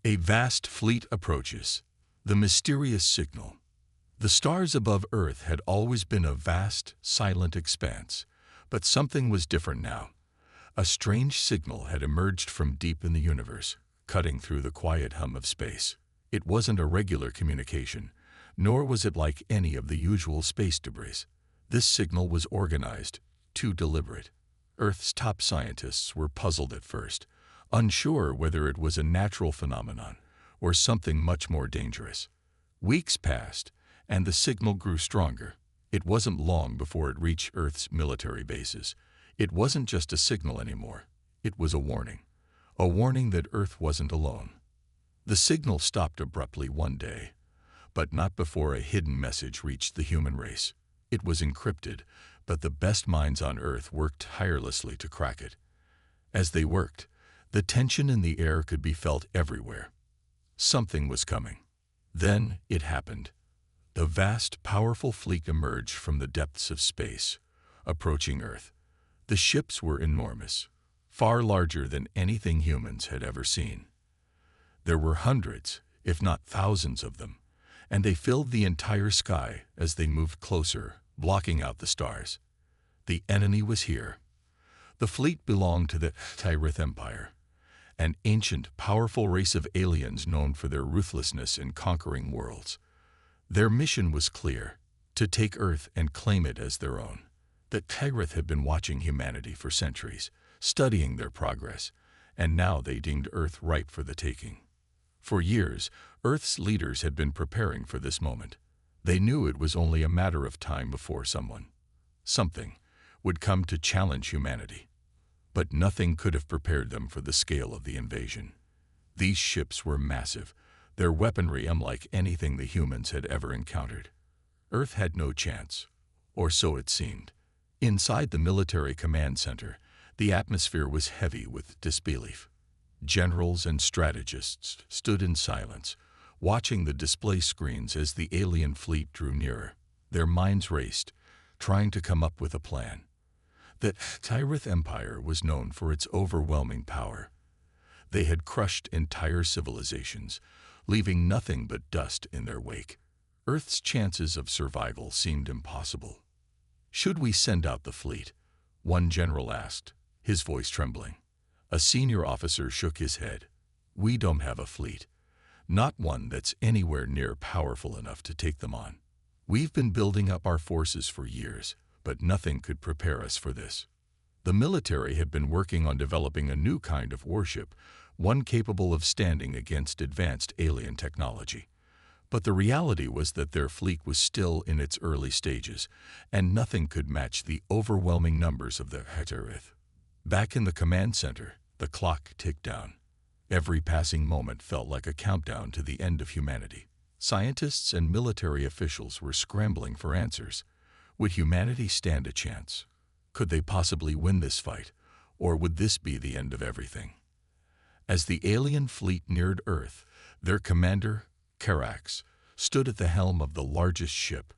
A vast fleet approaches. The mysterious signal. The stars above Earth had always been a vast, silent expanse, but something was different now. A strange signal had emerged from deep in the universe, cutting through the quiet hum of space. It wasn't a regular communication, nor was it like any of the usual space debris. This signal was organized, too deliberate. Earth's top scientists were puzzled at first, unsure whether it was a natural phenomenon or something much more dangerous. Weeks passed, and the signal grew stronger. It wasn't long before it reached Earth's military bases. It wasn't just a signal anymore. It was a warning that Earth wasn't alone. The signal stopped abruptly one day, but not before a hidden message reached the human race. It was encrypted, but the best minds on Earth worked tirelessly to crack it. As they worked, the tension in the air could be felt everywhere. Something was coming. Then it happened. The vast, powerful fleet emerged from the depths of space, approaching Earth. The ships were enormous, far larger than anything humans had ever seen. There were hundreds, if not thousands of them, and they filled the entire sky as they moved closer, blocking out the stars. The enemy was here. The fleet belonged to the Tyrith Empire, an ancient, powerful race of aliens known for their ruthlessness in conquering worlds. Their mission was clear: to take Earth and claim it as their own. The Tyrith had been watching humanity for centuries, studying their progress, and now they deemed Earth ripe for the taking. For years, Earth's leaders had been preparing for this moment. They knew it was only a matter of time before something, would come to challenge humanity. But nothing could have prepared them for the scale of the invasion. These ships were massive, their weaponry unlike anything the humans had ever encountered. Earth had no chance, or so it seemed. Inside the military command center, the atmosphere was heavy with disbelief. Generals and strategists stood in silence, watching the display screens as the alien fleet drew nearer. Their minds raced, trying to come up with a plan. The Tyrith Empire was known for its overwhelming power. They had crushed entire civilizations, leaving nothing but dust in their wake. Earth's chances of survival seemed impossible. "Should we send out the fleet?" one general asked, his voice trembling. A senior officer shook his head. "We don't have a fleet. Not one that's anywhere near powerful enough to take them on. We've been building up our forces for years, but nothing could prepare us for this." The military had been working on developing a new kind of warship, one capable of standing against advanced alien technology. But the reality was that their fleet was still in its early stages, and nothing could match the overwhelming numbers of the Tyrith. Back in the command center, the clock ticked down. Every passing moment felt like a countdown to the end of humanity. Scientists and military officials were scrambling for answers. Would humanity stand a chance? Could they possibly win this fight, or would this be the end of everything? As the alien fleet neared Earth, their commander, Carax, stood at the helm of the largest ship,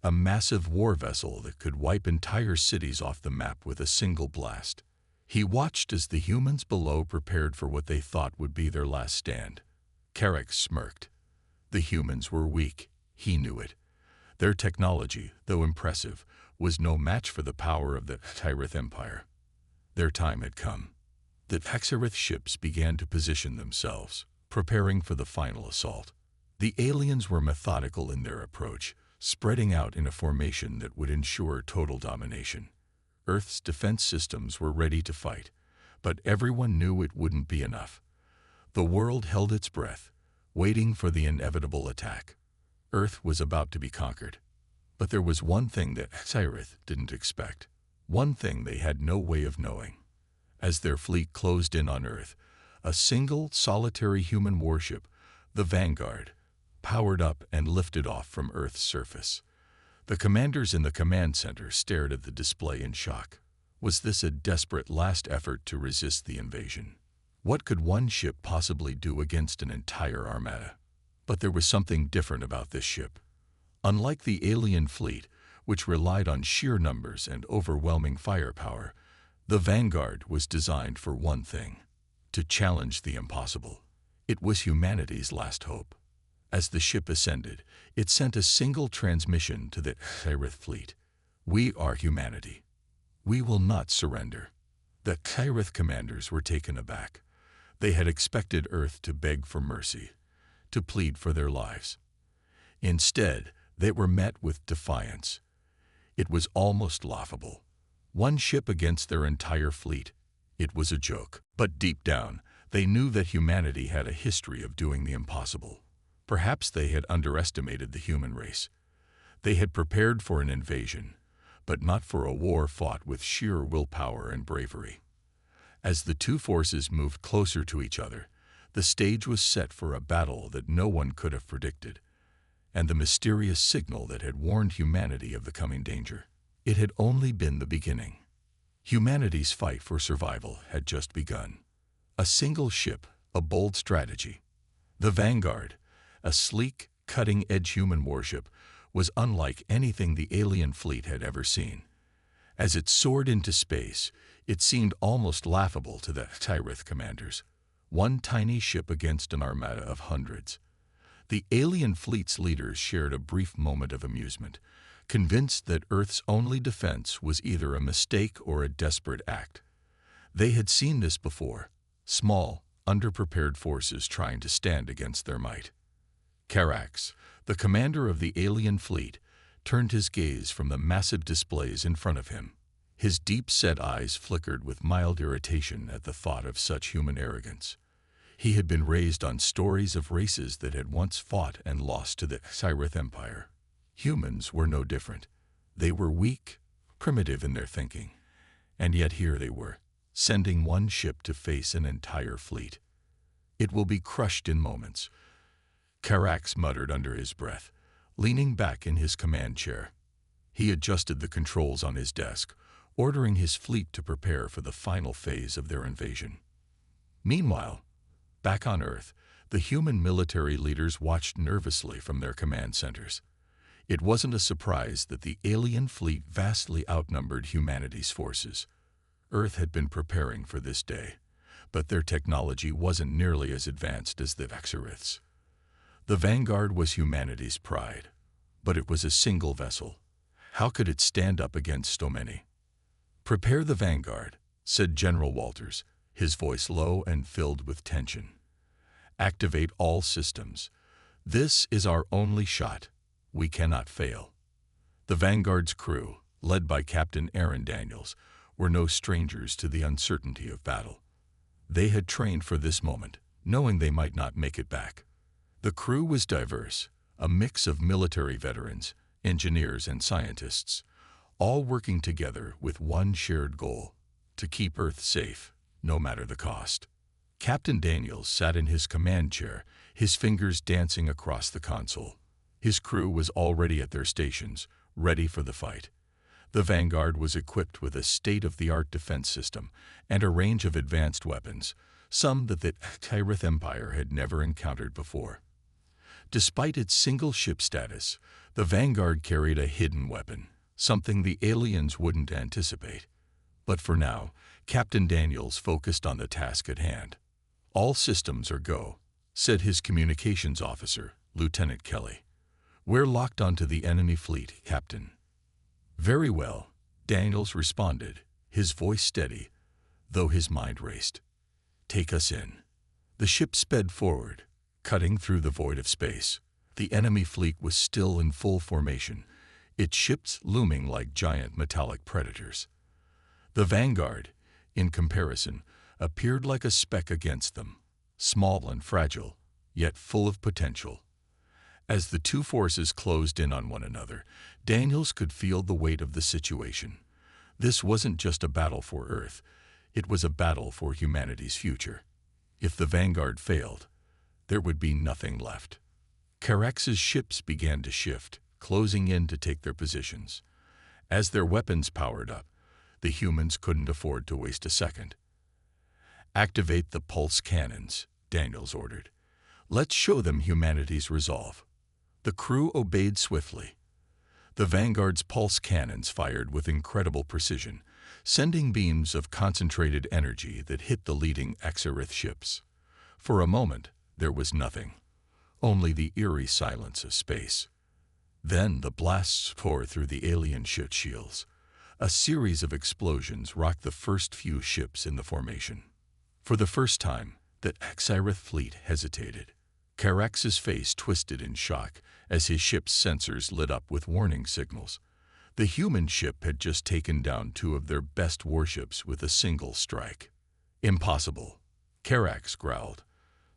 a massive war vessel that could wipe entire cities off the map with a single blast. He watched as the humans below prepared for what they thought would be their last stand. Carax smirked. The humans were weak, he knew it. Their technology, though impressive, was no match for the power of the Tyrith Empire. Their time had come. The Tyrith ships began to position themselves, preparing for the final assault. The aliens were methodical in their approach, spreading out in a formation that would ensure total domination. Earth's defense systems were ready to fight, but everyone knew it wouldn't be enough. The world held its breath, waiting for the inevitable attack. Earth was about to be conquered. But there was one thing that Tyrith didn't expect, one thing they had no way of knowing. As their fleet closed in on Earth, a single, solitary human warship, the Vanguard, powered up and lifted off from Earth's surface. The commanders in the command center stared at the display in shock. Was this a desperate last effort to resist the invasion? What could one ship possibly do against an entire armada? But there was something different about this ship. Unlike the alien fleet, which relied on sheer numbers and overwhelming firepower, the Vanguard was designed for one thing: to challenge the impossible. It was humanity's last hope. As the ship ascended, it sent a single transmission to the Xyrith fleet. "We are humanity. We will not surrender." The Xyrith commanders were taken aback. They had expected Earth to beg for mercy, to plead for their lives. Instead, they were met with defiance. It was almost laughable. One ship against their entire fleet. It was a joke. But deep down, they knew that humanity had a history of doing the impossible. Perhaps they had underestimated the human race. They had prepared for an invasion, but not for a war fought with sheer willpower and bravery. As the two forces moved closer to each other, the stage was set for a battle that no one could have predicted, and the mysterious signal that had warned humanity of the coming danger. It had only been the beginning. Humanity's fight for survival had just begun. A single ship, a bold strategy. The Vanguard, a sleek, cutting-edge human warship, was unlike anything the alien fleet had ever seen. As it soared into space, it seemed almost laughable to the Xyrith commanders. One tiny ship against an armada of hundreds. The alien fleet's leaders shared a brief moment of amusement, convinced that Earth's only defense was either a mistake or a desperate act. They had seen this before, small, underprepared forces trying to stand against their might. Carax, the commander of the alien fleet, turned his gaze from the massive displays in front of him. His deep-set eyes flickered with mild irritation at the thought of such human arrogance. He had been raised on stories of races that had once fought and lost to the Xyrith Empire. Humans were no different. They were weak, primitive in their thinking, and yet here they were, sending one ship to face an entire fleet. "It will be crushed in moments," Carax muttered under his breath, leaning back in his command chair. He adjusted the controls on his desk, ordering his fleet to prepare for the final phase of their invasion. Meanwhile, back on Earth, the human military leaders watched nervously from their command centers. It wasn't a surprise that the alien fleet vastly outnumbered humanity's forces. Earth had been preparing for this day, but their technology wasn't nearly as advanced as the Xyriths. The Vanguard was humanity's pride, but it was a single vessel. How could it stand up against so many? "Prepare the Vanguard," said General Walters, his voice low and filled with tension. "Activate all systems. This is our only shot. We cannot fail." The Vanguard's crew, led by Captain Aaron Daniels, were no strangers to the uncertainty of battle. They had trained for this moment, knowing they might not make it back. The crew was diverse, a mix of military veterans, engineers, and scientists, all working together with one shared goal: to keep Earth safe, no matter the cost. Captain Daniels sat in his command chair, his fingers dancing across the console. His crew was already at their stations, ready for the fight. The Vanguard was equipped with a state-of-the-art defense system and a range of advanced weapons, some that the Xyrith Empire had never encountered before. Despite its single-ship status, the Vanguard carried a hidden weapon, something the aliens wouldn't anticipate. But for now, Captain Daniels focused on the task at hand. "All systems are go," said his communications officer, Lieutenant Kelly. "We're locked onto the enemy fleet, Captain." "Very well," Daniels responded, his voice steady, though his mind raced. "Take us in." The ship sped forward, cutting through the void of space. The enemy fleet was still in full formation, its ships looming like giant metallic predators. The Vanguard, in comparison, appeared like a speck against them, small and fragile, yet full of potential. As the two forces closed in on one another, Daniels could feel the weight of the situation. This wasn't just a battle for Earth, it was a battle for humanity's future. If the Vanguard failed, there would be nothing left. Carax's ships began to shift, closing in to take their positions. As their weapons powered up, the humans couldn't afford to waste a second. "Activate the pulse cannons," Daniels ordered. "Let's show them humanity's resolve." The crew obeyed swiftly. The Vanguard's pulse cannons fired with incredible precision, sending beams of concentrated energy that hit the leading Xyrith ships. For a moment, There was nothing, only the eerie silence of space. Then the blasts tore through the alien ship shields. A series of explosions rocked the first few ships in the formation. For the first time, the Xyrith fleet hesitated. Carax's face twisted in shock as his ship's sensors lit up with warning signals. The human ship had just taken down two of their best warships with a single strike. Impossible, Carax growled,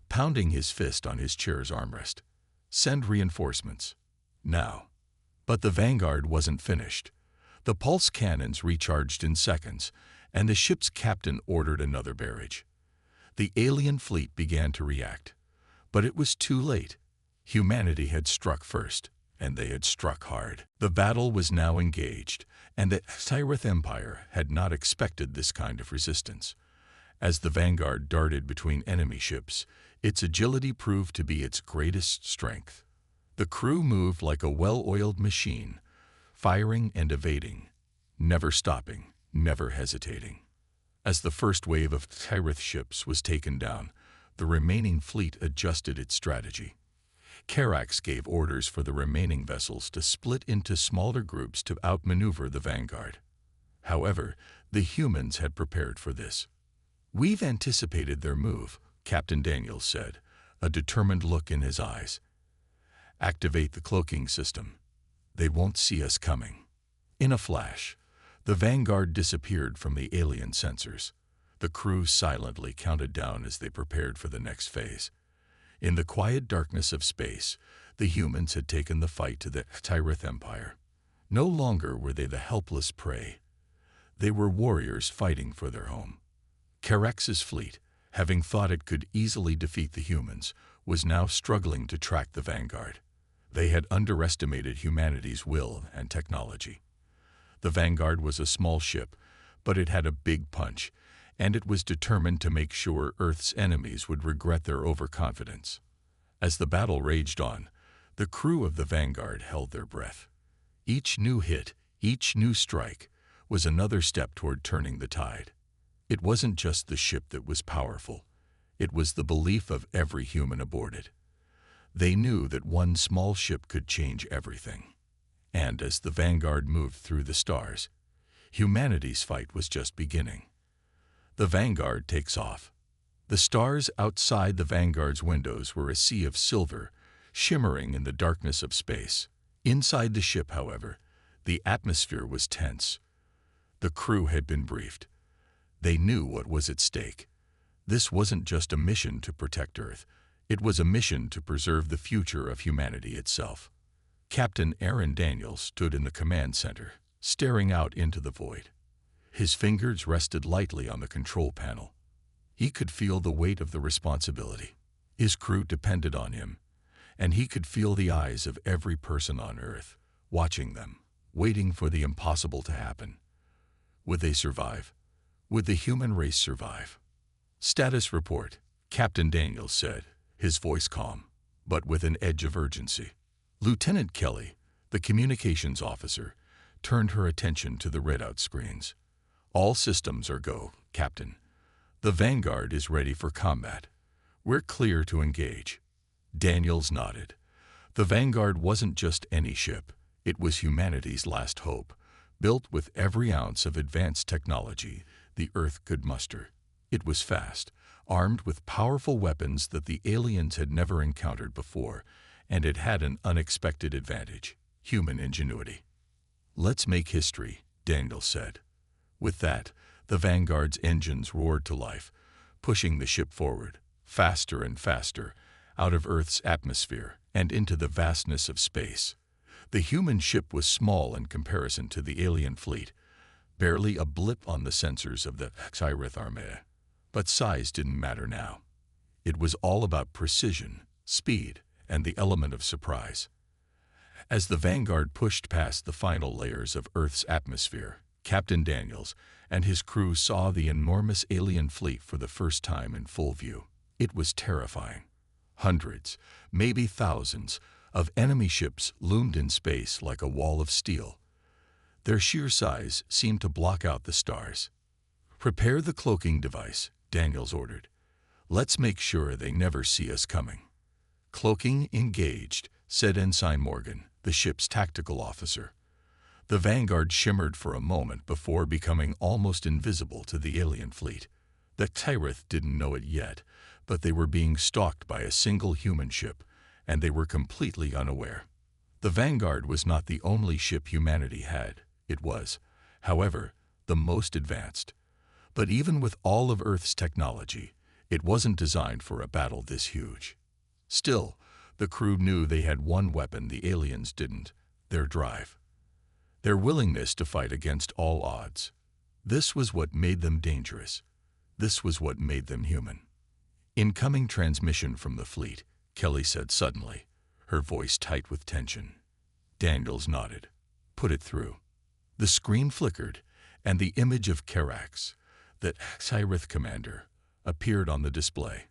pounding his fist on his chair's armrest. Send reinforcements. Now. But the Vanguard wasn't finished. The pulse cannons recharged in seconds, and the ship's captain ordered another barrage. The alien fleet began to react. But it was too late. Humanity had struck first, and they had struck hard. The battle was now engaged, and the Xyrith Empire had not expected this kind of resistance. As the Vanguard darted between enemy ships, its agility proved to be its greatest strength. The crew moved like a well-oiled machine, firing and evading, never stopping, never hesitating. As the first wave of Xyrith ships was taken down, the remaining fleet adjusted its strategy. Carax gave orders for the remaining vessels to split into smaller groups to outmaneuver the Vanguard. However, the humans had prepared for this. "We've anticipated their move," Captain Daniels said, a determined look in his eyes. "Activate the cloaking system. They won't see us coming." In a flash, the Vanguard disappeared from the alien sensors. The crew silently counted down as they prepared for the next phase. In the quiet darkness of space, the humans had taken the fight to the Xyrith Empire. No longer were they the helpless prey. They were warriors fighting for their home. Carax's fleet, having thought it could easily defeat the humans, was now struggling to track the Vanguard. They had underestimated humanity's will and technology. The Vanguard was a small ship, but it had a big punch, and it was determined to make sure Earth's enemies would regret their overconfidence. As the battle raged on, the crew of the Vanguard held their breath. Each new hit, each new strike, was another step toward turning the tide. It wasn't just the ship that was powerful. It was the belief of every human aboard it. They knew that one small ship could change everything. And as the Vanguard moved through the stars, humanity's fight was just beginning. The Vanguard takes off. The stars outside the Vanguard's windows were a sea of silver, shimmering in the darkness of space. Inside the ship, however, the atmosphere was tense. The crew had been briefed. They knew what was at stake. This wasn't just a mission to protect Earth. It was a mission to preserve the future of humanity itself. Captain Aaron Daniels stood in the command center, staring out into the void. His fingers rested lightly on the control panel. He could feel the weight of the responsibility. His crew depended on him, and he could feel the eyes of every person on Earth, watching them, waiting for the impossible to happen. Would they survive? Would the human race survive? "Status report," Captain Daniels said, his voice calm, but with an edge of urgency. Lieutenant Kelly, the communications officer, turned her attention to the readout screens. "All systems are go, Captain. The Vanguard is ready for combat. We're clear to engage." Daniels nodded. The Vanguard wasn't just any ship. It was humanity's last hope, built with every ounce of advanced technology the Earth could muster. It was fast, armed with powerful weapons that the aliens had never encountered before, and it had an unexpected advantage: human ingenuity. "Let's make history," Daniels said. With that, the Vanguard's engines roared to life, pushing the ship forward, faster and faster, out of Earth's atmosphere and into the vastness of space. The human ship was small in comparison to the alien fleet, barely a blip on the sensors of the Xyrith Armada. But size didn't matter now. It was all about precision, speed, and the element of surprise. As the Vanguard pushed past the final layers of Earth's atmosphere, Captain Daniels and his crew saw the enormous alien fleet for the first time in full view. It was terrifying. Hundreds, maybe thousands, of enemy ships loomed in space like a wall of steel. Their sheer size seemed to block out the stars. "Prepare the cloaking device," Daniels ordered. Let's make sure they never see us coming." "Cloaking engaged," said Ensign Morgan, the ship's tactical officer. The Vanguard shimmered for a moment before becoming almost invisible to the alien fleet. The Tyrith didn't know it yet, but they were being stalked by a single human ship, and they were completely unaware. The Vanguard was not the only ship humanity had. It was, however, the most advanced. But even with all of Earth's technology, it wasn't designed for a battle this huge. Still, the crew knew they had one weapon the aliens didn't: their drive. Their willingness to fight against all odds. This was what made them dangerous. This was what made them human. "Incoming transmission from the fleet," Kelly said suddenly, her voice tight with tension. Daniels nodded. "Put it through." The screen flickered, and the image of Karax, the Tyrith commander, appeared on the display.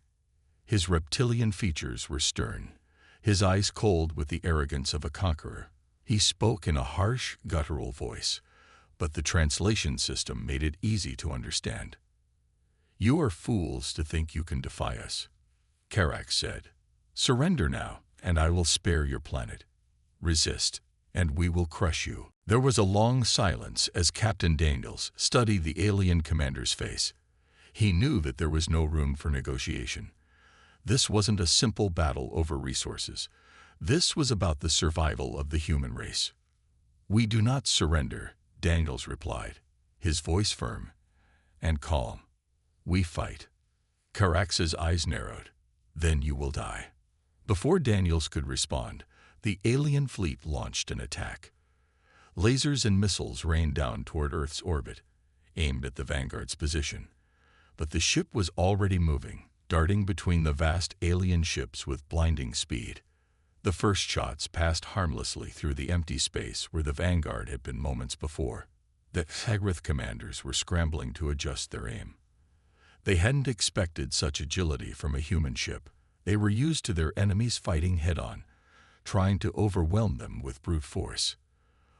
His reptilian features were stern, his eyes cold with the arrogance of a conqueror. He spoke in a harsh, guttural voice, but the translation system made it easy to understand. "You are fools to think you can defy us," Karax said. "Surrender now, and I will spare your planet. Resist, and we will crush you." There was a long silence as Captain Daniels studied the alien commander's face. He knew that there was no room for negotiation. This wasn't a simple battle over resources. This was about the survival of the human race. "We do not surrender," Daniels replied, his voice firm and calm. "We fight." Karax's eyes narrowed. "Then you will die." Before Daniels could respond, the alien fleet launched an attack. Lasers and missiles rained down toward Earth's orbit, aimed at the Vanguard's position. But the ship was already moving, darting between the vast alien ships with blinding speed. The first shots passed harmlessly through the empty space where the Vanguard had been moments before. The Tyrith commanders were scrambling to adjust their aim. They hadn't expected such agility from a human ship. They were used to their enemies fighting head-on, trying to overwhelm them with brute force.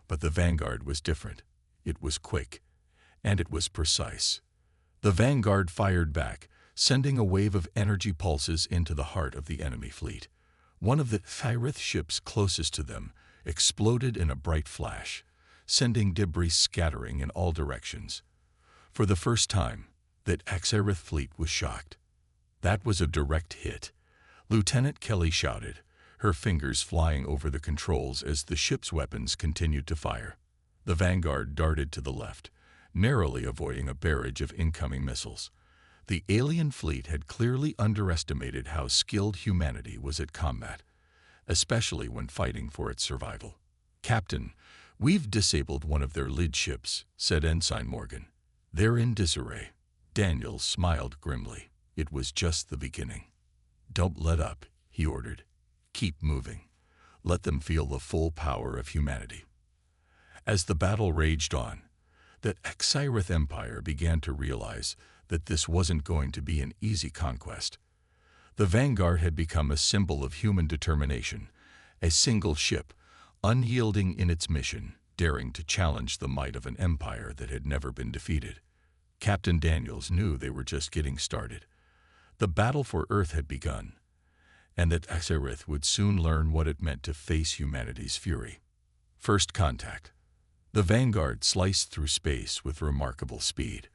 But the Vanguard was different. It was quick, and it was precise. The Vanguard fired back, sending a wave of energy pulses into the heart of the enemy fleet. One of the Tyrith ships closest to them exploded in a bright flash, sending debris scattering in all directions. For the first time, the Tyrith fleet was shocked. "That was a direct hit," Lieutenant Kelly shouted, her fingers flying over the controls as the ship's weapons continued to fire. The Vanguard darted to the left, narrowly avoiding a barrage of incoming missiles. The alien fleet had clearly underestimated how skilled humanity was at combat, especially when fighting for its survival. "Captain, we've disabled one of their lead ships," said Ensign Morgan. "They're in disarray." Daniels smiled grimly. It was just the beginning. "Don't let up," he ordered. "Keep moving. Let them feel the full power of humanity." As the battle raged on, the Tyrith Empire began to realize that this wasn't going to be an easy conquest. The Vanguard had become a symbol of human determination, a single ship, unyielding in its mission, daring to challenge the might of an empire that had never been defeated. Captain Daniels knew they were just getting started. The battle for Earth had begun, and that Tyrith would soon learn what it meant to face humanity's fury. First contact. The Vanguard sliced through space with remarkable speed,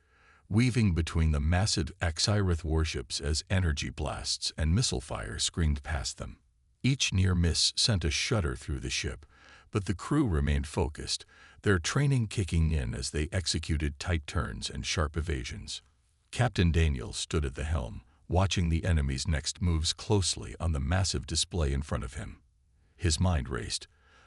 weaving between the massive Tyrith warships as energy blasts and missile fire screamed past them. Each near miss sent a shudder through the ship, but the crew remained focused, their training kicking in as they executed tight turns and sharp evasions. Captain Daniels stood at the helm, watching the enemy's next moves closely on the massive display in front of him. His mind raced,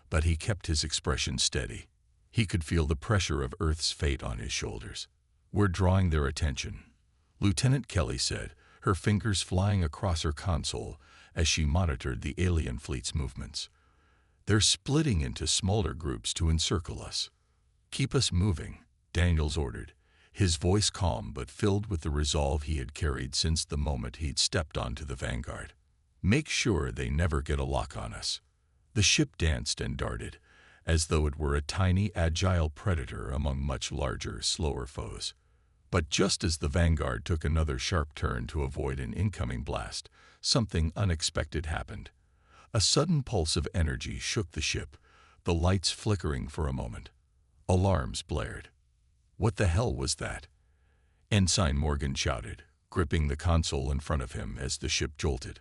but he kept his expression steady. He could feel the pressure of Earth's fate on his shoulders. "We're drawing their attention," Lieutenant Kelly said, her fingers flying across her console as she monitored the alien fleet's movements. "They're splitting into smaller groups to encircle us." "Keep us moving," Daniels ordered, his voice calm but filled with the resolve he had carried since the moment he'd stepped onto the Vanguard. "Make sure they never get a lock on us." The ship danced and darted, as though it were a tiny, agile predator among much larger, slower foes. But just as the Vanguard took another sharp turn to avoid an incoming blast, something unexpected happened. A sudden pulse of energy shook the ship, the lights flickering for a moment. Alarms blared. What the hell was that? Ensign Morgan shouted, gripping the console in front of him as the ship jolted.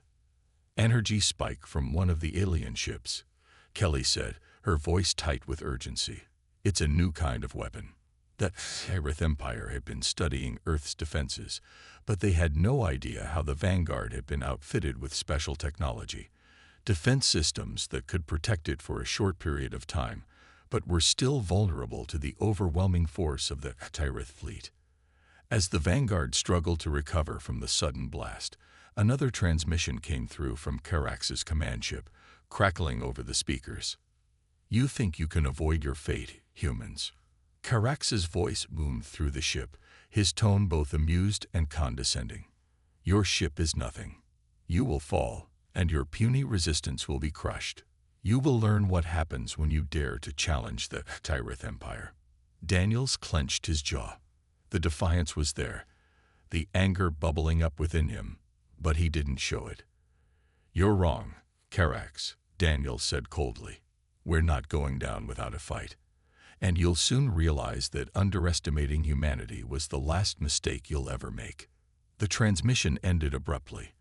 Energy spike from one of the alien ships, Kelly said, her voice tight with urgency. It's a new kind of weapon. The Tyrith Empire had been studying Earth's defenses, but they had no idea how the Vanguard had been outfitted with special technology. Defense systems that could protect it for a short period of time, but were still vulnerable to the overwhelming force of the Tyrith fleet. As the Vanguard struggled to recover from the sudden blast, another transmission came through from Karax's command ship, crackling over the speakers. "You think you can avoid your fate, humans?" Karax's voice boomed through the ship, his tone both amused and condescending. "Your ship is nothing. You will fall, and your puny resistance will be crushed. You will learn what happens when you dare to challenge the Tyrith Empire." Daniels clenched his jaw. The defiance was there, the anger bubbling up within him, but he didn't show it. "You're wrong, Karax," Daniels said coldly. "We're not going down without a fight. And you'll soon realize that underestimating humanity was the last mistake you'll ever make." The transmission ended abruptly,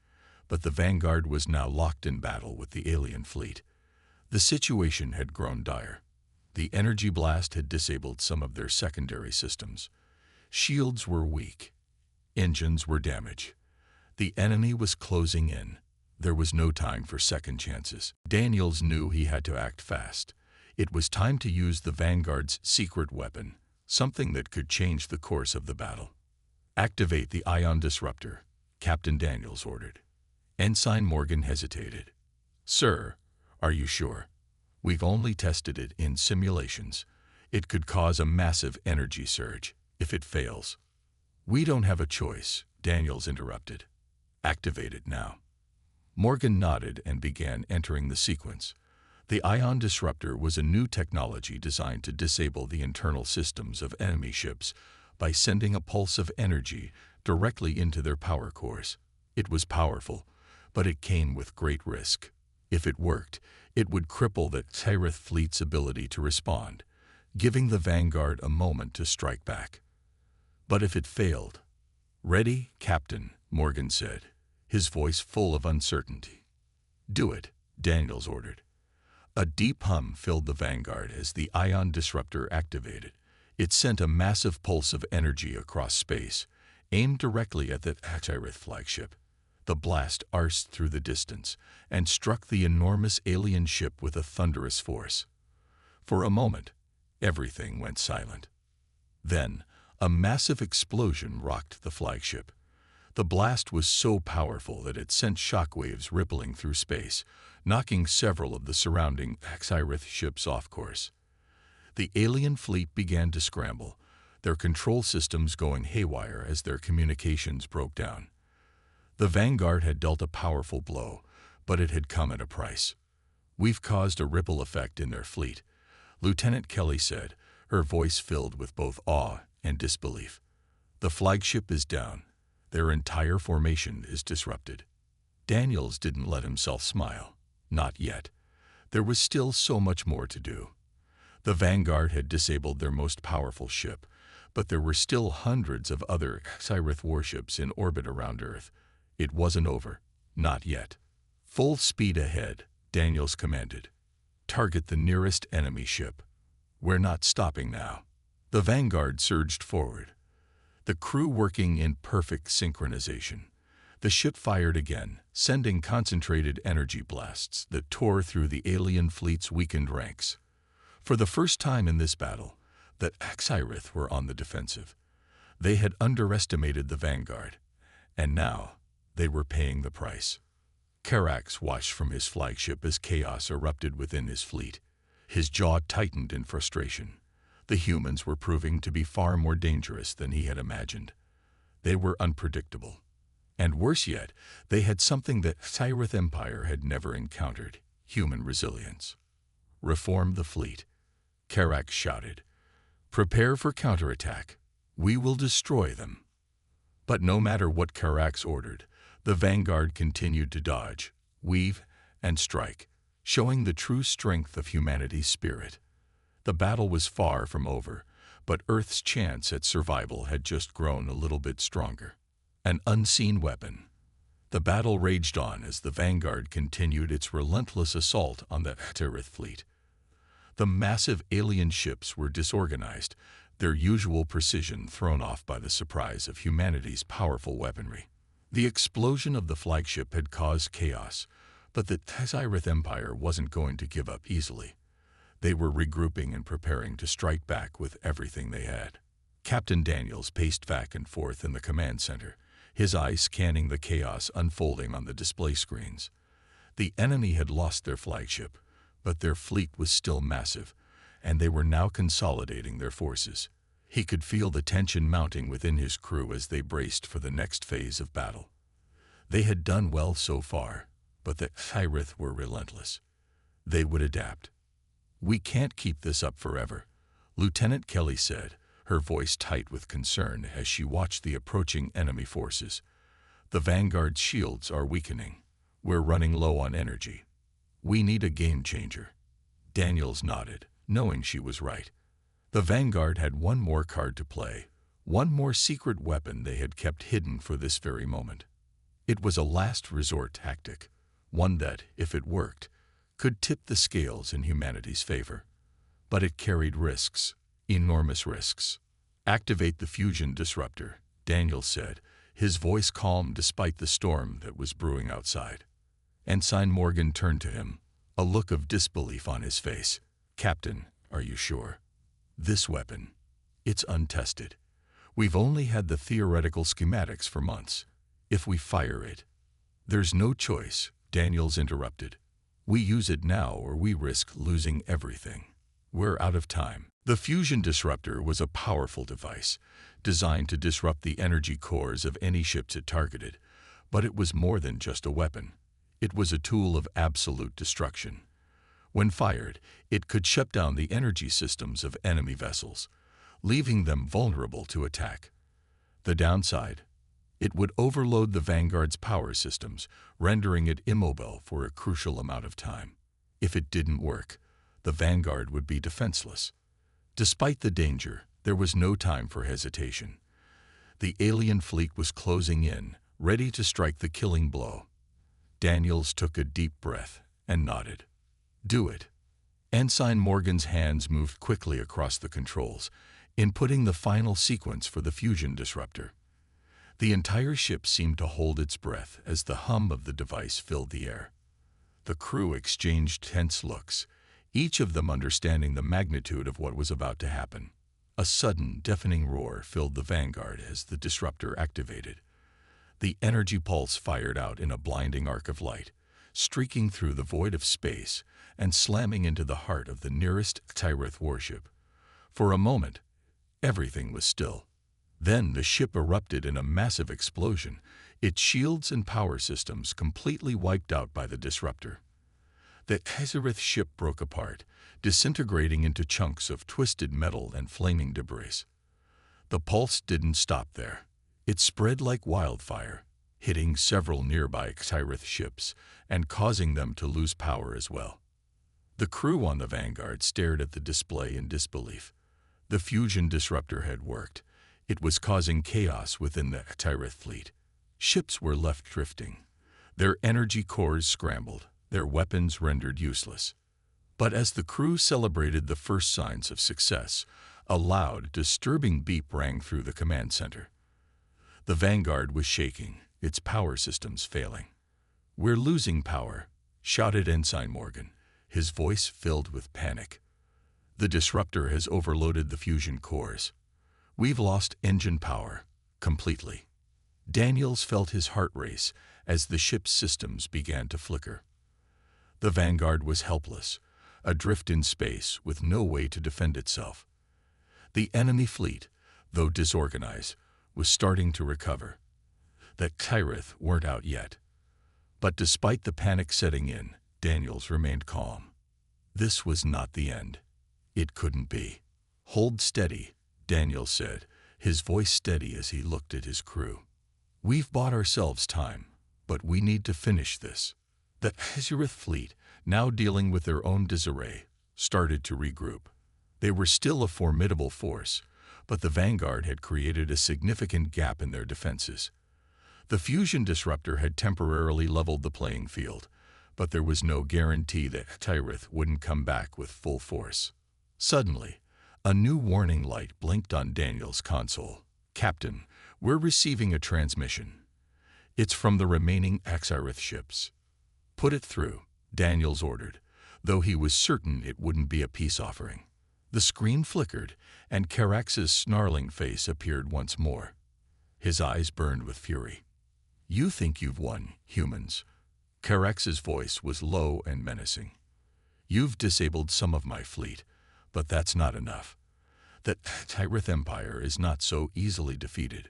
but the Vanguard was now locked in battle with the alien fleet. The situation had grown dire. The energy blast had disabled some of their secondary systems. Shields were weak. Engines were damaged. The enemy was closing in. There was no time for second chances. Daniels knew he had to act fast. It was time to use the Vanguard's secret weapon, something that could change the course of the battle. "Activate the ion disruptor," Captain Daniels ordered. Ensign Morgan hesitated. "Sir, are you sure? We've only tested it in simulations. It could cause a massive energy surge if it fails." "We don't have a choice," Daniels interrupted. "Activate it now." Morgan nodded and began entering the sequence. The ion disruptor was a new technology designed to disable the internal systems of enemy ships by sending a pulse of energy directly into their power cores. It was powerful, but it came with great risk. If it worked, it would cripple the Tyrith fleet's ability to respond, giving the Vanguard a moment to strike back. But if it failed— "Ready, Captain," Morgan said, his voice full of uncertainty. "Do it," Daniels ordered. A deep hum filled the Vanguard as the ion disruptor activated. It sent a massive pulse of energy across space, aimed directly at the Tyrith flagship. The blast arced through the distance and struck the enormous alien ship with a thunderous force. For a moment, everything went silent. Then, a massive explosion rocked the flagship. The blast was so powerful that it sent shockwaves rippling through space, knocking several of the surrounding Tyrith ships off course. The alien fleet began to scramble, their control systems going haywire as their communications broke down. The Vanguard had dealt a powerful blow, but it had come at a price. "We've caused a ripple effect in their fleet," Lieutenant Kelly said, her voice filled with both awe and disbelief. "The flagship is down. Their entire formation is disrupted." Daniels didn't let himself smile. Not yet. There was still so much more to do. The Vanguard had disabled their most powerful ship, but there were still hundreds of other Tyrith warships in orbit around Earth. It wasn't over. Not yet. "Full speed ahead," Daniels commanded. "Target the nearest enemy ship. We're not stopping now." The Vanguard surged forward, the crew working in perfect synchronization. The ship fired again, sending concentrated energy blasts that tore through the alien fleet's weakened ranks. For the first time in this battle, the Tyrith were on the defensive. They had underestimated the Vanguard, and now they were paying the price. Karax watched from his flagship as chaos erupted within his fleet. His jaw tightened in frustration. The humans were proving to be far more dangerous than he had imagined. They were unpredictable. And worse yet, they had something that Tyrith Empire had never encountered: human resilience. "Reform the fleet," Karax shouted. "Prepare for counterattack. We will destroy them. But no matter what Karax ordered, the vanguard continued to dodge, weave, and strike, showing the true strength of humanity's spirit. The battle was far from over, but Earth's chance at survival had just grown a little bit stronger. An unseen weapon. The battle raged on as the vanguard continued its relentless assault on the Tirith fleet. The massive alien ships were disorganized, their usual precision thrown off by the surprise of humanity's powerful weaponry. The explosion of the flagship had caused chaos, but the Tirith Empire wasn't going to give up easily. They were regrouping and preparing to strike back with everything they had. Captain Daniels paced back and forth in the command center, his eyes scanning the chaos unfolding on the display screens. The enemy had lost their flagship, but their fleet was still massive, and they were now consolidating their forces. He could feel the tension mounting within his crew as they braced for the next phase of battle. They had done well so far, but the Tirith were relentless. They would adapt. "We can't keep this up forever," Lieutenant Kelly said, her voice tight with concern as she watched the approaching enemy forces. "The Vanguard's shields are weakening. We're running low on energy. We need a game changer." Daniels nodded, knowing she was right. The Vanguard had one more card to play, one more secret weapon they had kept hidden for this very moment. It was a last resort tactic, one that, if it worked, could tip the scales in humanity's favor. But it carried risks, enormous risks. "Activate the fusion disruptor," Daniels said, his voice calm despite the storm that was brewing outside. Ensign Morgan turned to him, a look of disbelief on his face. "Captain, are you sure? This weapon, it's untested. We've only had the theoretical schematics for months. If we fire it..." "There's no choice," Daniels interrupted. "We use it now or we risk losing everything. We're out of time." The fusion disruptor was a powerful device, designed to disrupt the energy cores of any ships it targeted, but it was more than just a weapon. It was a tool of absolute destruction. When fired, it could shut down the energy systems of enemy vessels, leaving them vulnerable to attack. The downside? It would overload the Vanguard's power systems, rendering it immobile for a crucial amount of time. If it didn't work, the Vanguard would be defenseless. Despite the danger, there was no time for hesitation. The alien fleet was closing in, ready to strike the killing blow. Daniels took a deep breath and nodded. "Do it." Ensign Morgan's hands moved quickly across the controls, inputting the final sequence for the fusion disruptor. The entire ship seemed to hold its breath as the hum of the device filled the air. The crew exchanged tense looks, each of them understanding the magnitude of what was about to happen. A sudden, deafening roar filled the Vanguard as the disruptor activated. The energy pulse fired out in a blinding arc of light, streaking through the void of space and slamming into the heart of the nearest Tirith warship. For a moment, everything was still. Then the ship erupted in a massive explosion, its shields and power systems completely wiped out by the disruptor. The Tirith ship broke apart, disintegrating into chunks of twisted metal and flaming debris. The pulse didn't stop there. It spread like wildfire, hitting several nearby Tirith ships and causing them to lose power as well. The crew on the Vanguard stared at the display in disbelief. The fusion disruptor had worked. It was causing chaos within the Tirith fleet. Ships were left drifting, their energy cores scrambled, their weapons rendered useless. But as the crew celebrated the first signs of success, a loud, disturbing beep rang through the command center. The Vanguard was shaking, its power systems failing. "We're losing power," shouted Ensign Morgan, his voice filled with panic. "The disruptor has overloaded the fusion cores. We've lost engine power, completely." Daniels felt his heart race as the ship's systems began to flicker. The Vanguard was helpless, adrift in space with no way to defend itself. The enemy fleet, though disorganized, was starting to recover. The Tirith weren't out yet. But despite the panic setting in, Daniels remained calm. This was not the end. It couldn't be. "Hold steady," Daniels said, his voice steady as he looked at his crew. "We've bought ourselves time, but we need to finish this." The Azurith fleet, now dealing with their own disarray, started to regroup. They were still a formidable force, but the Vanguard had created a significant gap in their defenses. The fusion disruptor had temporarily leveled the playing field, but there was no guarantee that Tyrith wouldn't come back with full force. Suddenly, a new warning light blinked on Daniel's console. "Captain, we're receiving a transmission. It's from the remaining Azurith ships." "Put it through," Daniels ordered, though he was certain it wouldn't be a peace offering. The screen flickered, and Carax's snarling face appeared once more. His eyes burned with fury. "You think you've won, humans." Carax's voice was low and menacing. "You've disabled some of my fleet, but that's not enough. The Tyrith Empire is not so easily defeated.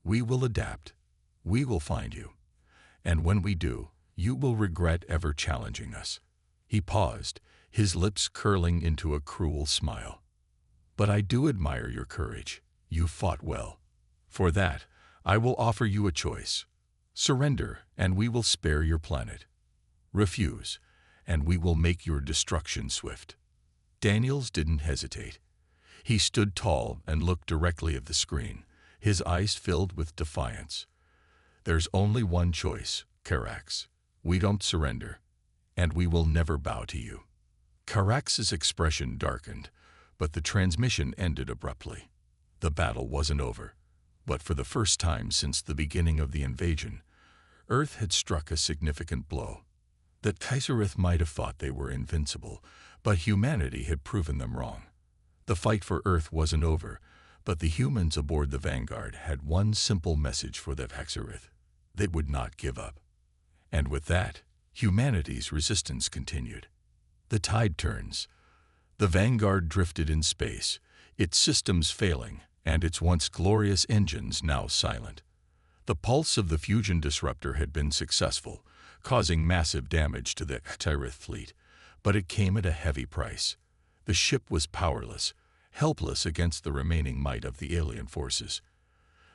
We will adapt. We will find you. And when we do, you will regret ever challenging us." He paused, his lips curling into a cruel smile. "But I do admire your courage. You fought well. For that, I will offer you a choice. Surrender, and we will spare your planet. Refuse, and we will make your destruction swift." Daniels didn't hesitate. He stood tall and looked directly at the screen, his eyes filled with defiance. "There's only one choice, Carax. We don't surrender, and we will never bow to you." Carax's expression darkened, but the transmission ended abruptly. The battle wasn't over. But for the first time since the beginning of the invasion, Earth had struck a significant blow. The Azurith might have thought they were invincible, but humanity had proven them wrong. The fight for Earth wasn't over, but the humans aboard the Vanguard had one simple message for the Azurith: they would not give up. And with that, humanity's resistance continued. The tide turns. The Vanguard drifted in space, its systems failing, and its once glorious engines now silent. The pulse of the fusion disruptor had been successful, causing massive damage to the Tyrith fleet, but it came at a heavy price. The ship was powerless, helpless against the remaining might of the alien forces.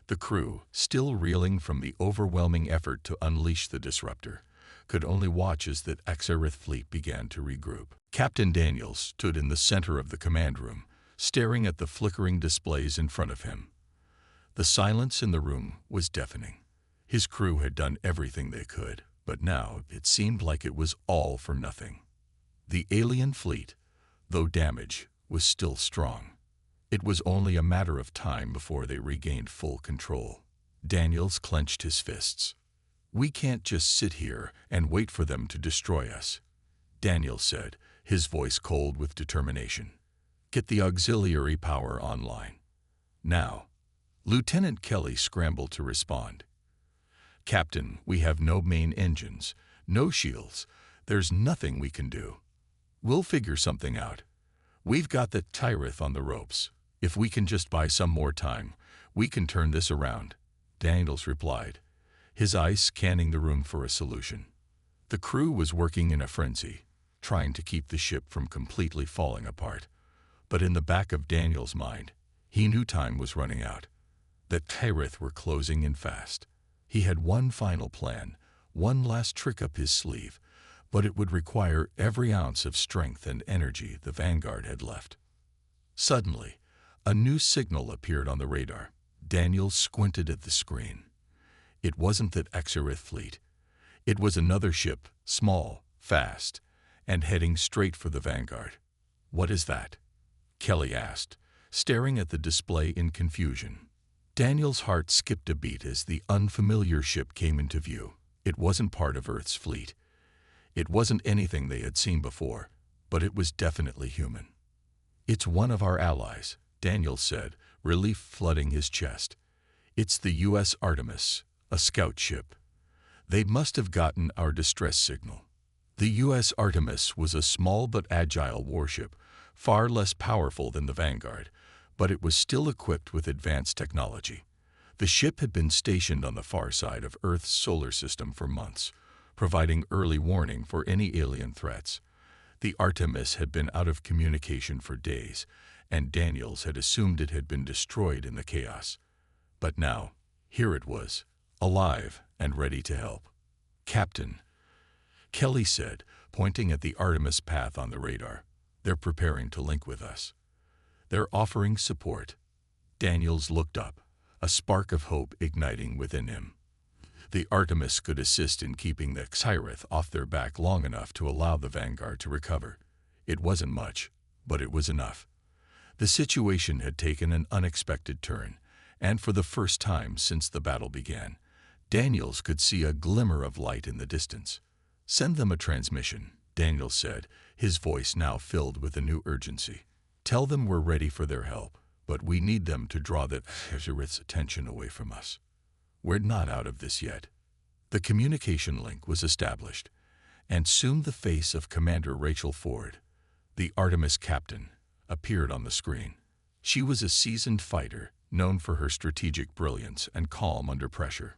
The crew, still reeling from the overwhelming effort to unleash the disruptor, could only watch as the Azurith fleet began to regroup. Captain Daniels stood in the center of the command room, staring at the flickering displays in front of him. The silence in the room was deafening. His crew had done everything they could, but now it seemed like it was all for nothing. The alien fleet, though damaged, was still strong. It was only a matter of time before they regained full control. Daniels clenched his fists. "We can't just sit here and wait for them to destroy us," Daniels said, his voice cold with determination. "Get the auxiliary power online. Now." Lieutenant Kelly scrambled to respond. "Captain, we have no main engines, no shields. There's nothing we can do. We'll figure something out. We've got the Tyrith on the ropes. If we can just buy some more time, we can turn this around," Daniels replied, his eyes scanning the room for a solution. The crew was working in a frenzy, trying to keep the ship from completely falling apart. But in the back of Daniel's mind, he knew time was running out. The Tyrith were closing in fast. He had one final plan, one last trick up his sleeve, but it would require every ounce of strength and energy the Vanguard had left. Suddenly, a new signal appeared on the radar. Daniel squinted at the screen. It wasn't the Azurith fleet. It was another ship, small, fast, and heading straight for the Vanguard. "What is that?" Kelly asked, staring at the display in confusion. Daniel's heart skipped a beat as the unfamiliar ship came into view. It wasn't part of Earth's fleet. It wasn't anything they had seen before, but it was definitely human. "It's one of our allies," Daniel said, relief flooding his chest. "It's the U.S. Artemis, a scout ship. They must have gotten our distress signal." The U.S. Artemis was a small but agile warship, far less powerful than the Vanguard, but it was still equipped with advanced technology. The ship had been stationed on the far side of Earth's solar system for months, providing early warning for any alien threats. The Artemis had been out of communication for days, and Daniels had assumed it had been destroyed in the chaos. But now, here it was, alive and ready to help. "Captain," Kelly said, pointing at the Artemis path on the radar. "They're preparing to link with us. They're offering support." Daniels looked up, a spark of hope igniting within him. The Artemis could assist in keeping the Xyrith off their back long enough to allow the Vanguard to recover. It wasn't much, but it was enough. The situation had taken an unexpected turn, and for the first time since the battle began, Daniels could see a glimmer of light in the distance. "Send them a transmission," Daniels said, his voice now filled with a new urgency. "Tell them we're ready for their help, but we need them to draw the Xyrith's attention away from us. We're not out of this yet." The communication link was established, and soon the face of Commander Rachel Ford, the Artemis captain, appeared on the screen. She was a seasoned fighter, known for her strategic brilliance and calm under pressure.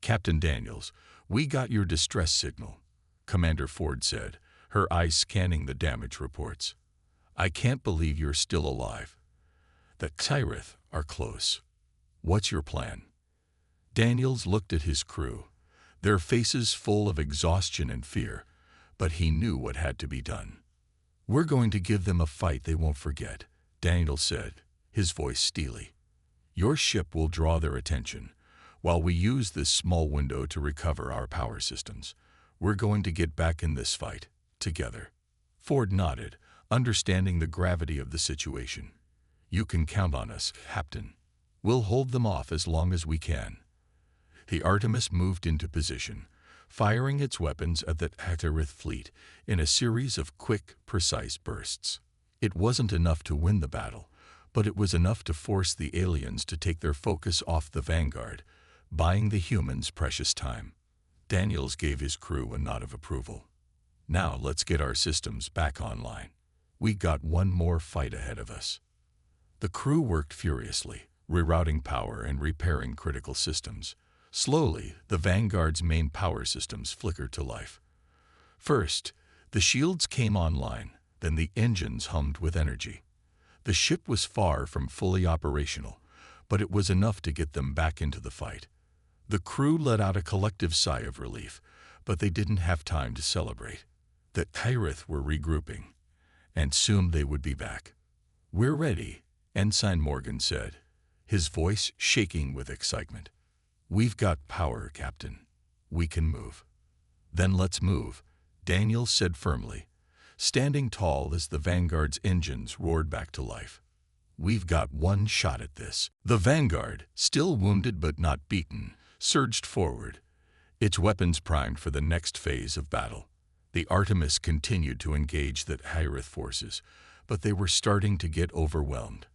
"Captain Daniels, we got your distress signal," Commander Ford said, her eyes scanning the damage reports. "I can't believe you're still alive. The Xyrith are close. What's your plan?" Daniels looked at his crew, their faces full of exhaustion and fear, but he knew what had to be done. "We're going to give them a fight they won't forget," Daniels said, his voice steely. "Your ship will draw their attention, while we use this small window to recover our power systems. We're going to get back in this fight, together." Ford nodded, understanding the gravity of the situation. "You can count on us, Captain. We'll hold them off as long as we can." The Artemis moved into position, firing its weapons at the Xyrith fleet in a series of quick, precise bursts. It wasn't enough to win the battle, but it was enough to force the aliens to take their focus off the Vanguard, buying the humans precious time. Daniels gave his crew a nod of approval. "Now let's get our systems back online. We got one more fight ahead of us." The crew worked furiously, rerouting power and repairing critical systems. Slowly, the Vanguard's main power systems flickered to life. First, the shields came online, then the engines hummed with energy. The ship was far from fully operational, but it was enough to get them back into the fight. The crew let out a collective sigh of relief, but they didn't have time to celebrate. The Xyrith were regrouping, and soon they would be back. "We're ready," Ensign Morgan said, his voice shaking with excitement. "We've got power, Captain. We can move." "Then let's move," Daniels said firmly, standing tall as the Vanguard's engines roared back to life. "We've got one shot at this." The Vanguard, still wounded but not beaten, surged forward, its weapons primed for the next phase of battle. The Artemis continued to engage the Xyrith forces, but they were starting to get overwhelmed.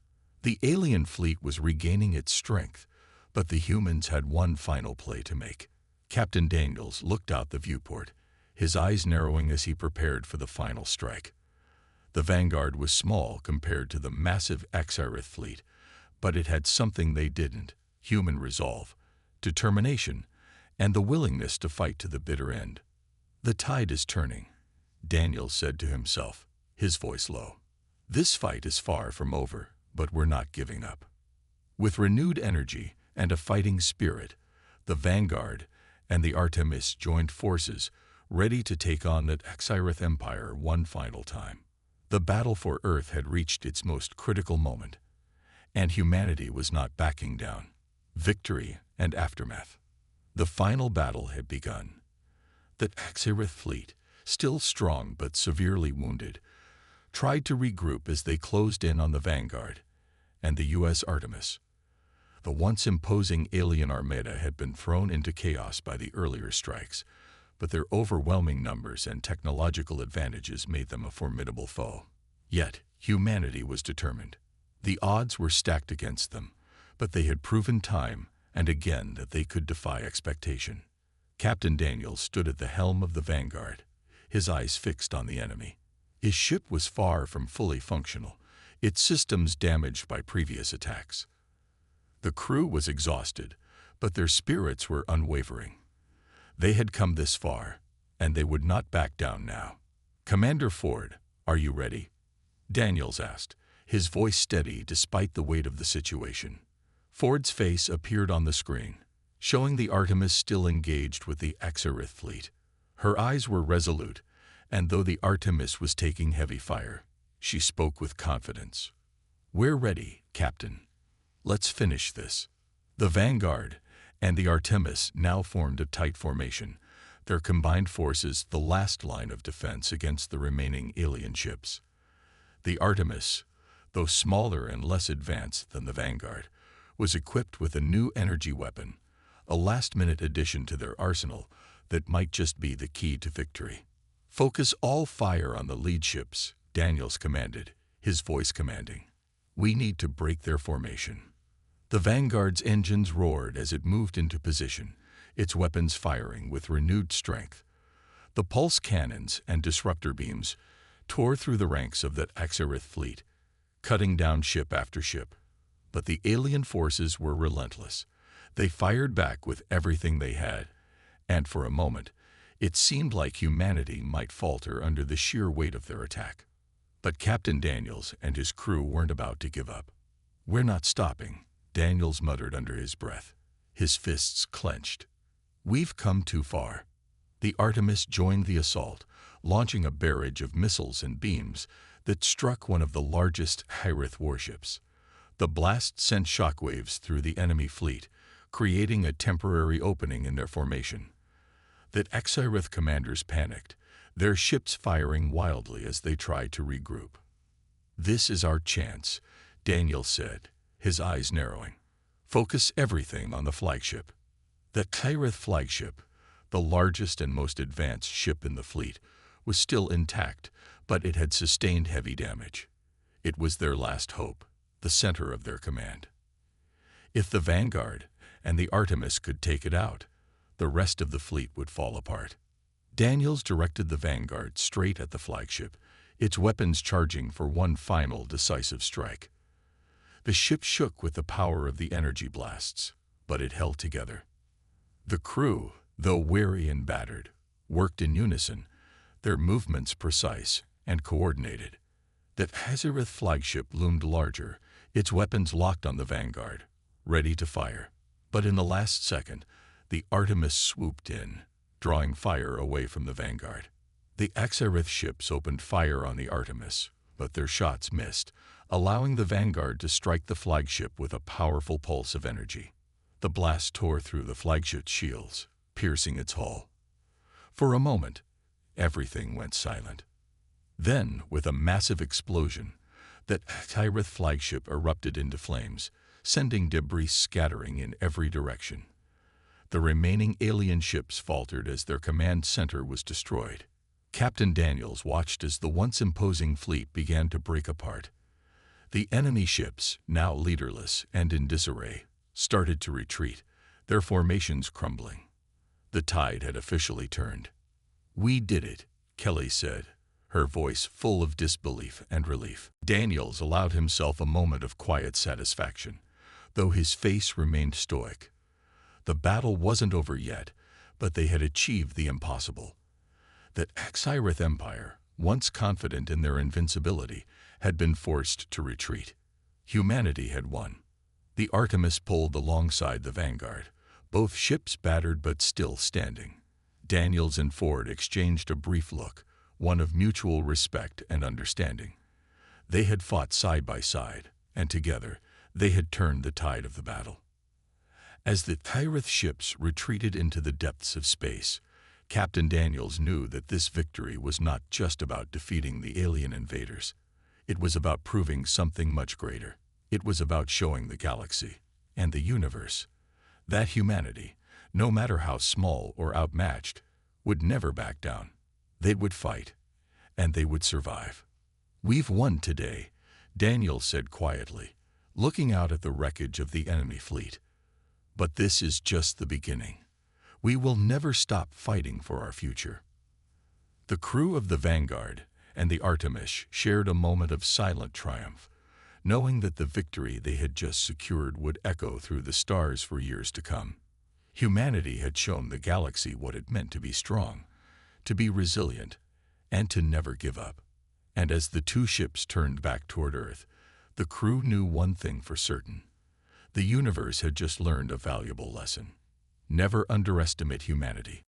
The alien fleet was regaining its strength, but the humans had one final play to make. Captain Daniels looked out the viewport, his eyes narrowing as he prepared for the final strike. The Vanguard was small compared to the massive Xyrith fleet, but it had something they didn't: human resolve, determination, and the willingness to fight to the bitter end. "The tide is turning," Daniels said to himself, his voice low. "This fight is far from over, but we're not giving up." With renewed energy and a fighting spirit, the Vanguard and the Artemis joined forces, ready to take on the Xyrith Empire one final time. The battle for Earth had reached its most critical moment, and humanity was not backing down. Victory and aftermath. The final battle had begun. The Xyrith fleet, still strong but severely wounded, tried to regroup as they closed in on the Vanguard and the U.S. Artemis. The once imposing alien armada had been thrown into chaos by the earlier strikes, but their overwhelming numbers and technological advantages made them a formidable foe. Yet, humanity was determined. The odds were stacked against them, but they had proven time and again that they could defy expectation. Captain Daniels stood at the helm of the Vanguard, his eyes fixed on the enemy. His ship was far from fully functional, its systems damaged by previous attacks. The crew was exhausted, but their spirits were unwavering. They had come this far, and they would not back down now. "Commander Ford, are you ready?" Daniels asked, his voice steady despite the weight of the situation. Ford's face appeared on the screen, showing the Artemis still engaged with the Xarith fleet. Her eyes were resolute, and though the Artemis was taking heavy fire, she spoke with confidence. "We're ready, Captain. Let's finish this." The Vanguard and the Artemis now formed a tight formation, their combined forces the last line of defense against the remaining alien ships. The Artemis, though smaller and less advanced than the Vanguard, was equipped with a new energy weapon, a last-minute addition to their arsenal that might just be the key to victory. "Focus all fire on the lead ships," Daniels commanded, his voice commanding. "We need to break their formation." The Vanguard's engines roared as it moved into position, its weapons firing with renewed strength. The pulse cannons and disruptor beams tore through the ranks of the Xarith fleet, cutting down ship after ship. But the alien forces were relentless. They fired back with everything they had, and for a moment, it seemed like humanity might falter under the sheer weight of their attack. But Captain Daniels and his crew weren't about to give up. "We're not stopping," Daniels muttered under his breath, his fists clenched. "We've come too far." The Artemis joined the assault, launching a barrage of missiles and beams that struck one of the largest Xarith warships. The blast sent shockwaves through the enemy fleet, creating a temporary opening in their formation. The Xarith commanders panicked, their ships firing wildly as they tried to regroup. "This is our chance," Daniel said, his eyes narrowing. "Focus everything on the flagship." The Xarith flagship, the largest and most advanced ship in the fleet, was still intact, but it had sustained heavy damage. It was their last hope, the center of their command. If the Vanguard and the Artemis could take it out, the rest of the fleet would fall apart. Daniels directed the Vanguard straight at the flagship, its weapons charging for one final decisive strike. The ship shook with the power of the energy blasts, but it held together. The crew, though weary and battered, worked in unison, their movements precise and coordinated. The Xarith flagship loomed larger, its weapons locked on the Vanguard, ready to fire. But in the last second, the Artemis swooped in, drawing fire away from the Vanguard. The Xarith ships opened fire on the Artemis, but their shots missed, allowing the Vanguard to strike the flagship with a powerful pulse of energy. The blast tore through the flagship's shields, piercing its hull. For a moment, everything went silent. Then, with a massive explosion, the Xarith flagship erupted into flames, sending debris scattering in every direction. The remaining alien ships faltered as their command center was destroyed. Captain Daniels watched as the once imposing fleet began to break apart. The enemy ships, now leaderless and in disarray, started to retreat, their formations crumbling. The tide had officially turned. "We did it," Kelly said, her voice full of disbelief and relief. Daniels allowed himself a moment of quiet satisfaction, though his face remained stoic. The battle wasn't over yet, but they had achieved the impossible. The Xarith Empire, once confident in their invincibility, had been forced to retreat. Humanity had won. The Artemis pulled alongside the Vanguard, both ships battered but still standing. Daniels and Ford exchanged a brief look, one of mutual respect and understanding. They had fought side by side, and together they had turned the tide of the battle. As the Xarith ships retreated into the depths of space, Captain Daniels knew that this victory was not just about defeating the alien invaders. It was about proving something much greater. It was about showing the galaxy and the universe that humanity, no matter how small or outmatched, would never back down. They would fight, and they would survive. "We've won today," Daniels said quietly, looking out at the wreckage of the enemy fleet. "But this is just the beginning. We will never stop fighting for our future." The crew of the Vanguard and the Artemis shared a moment of silent triumph, knowing that the victory they had just secured would echo through the stars for years to come. Humanity had shown the galaxy what it meant to be strong, to be resilient, and to never give up. And as the two ships turned back toward Earth, The crew knew one thing for certain. The universe had just learned a valuable lesson. Never underestimate humanity.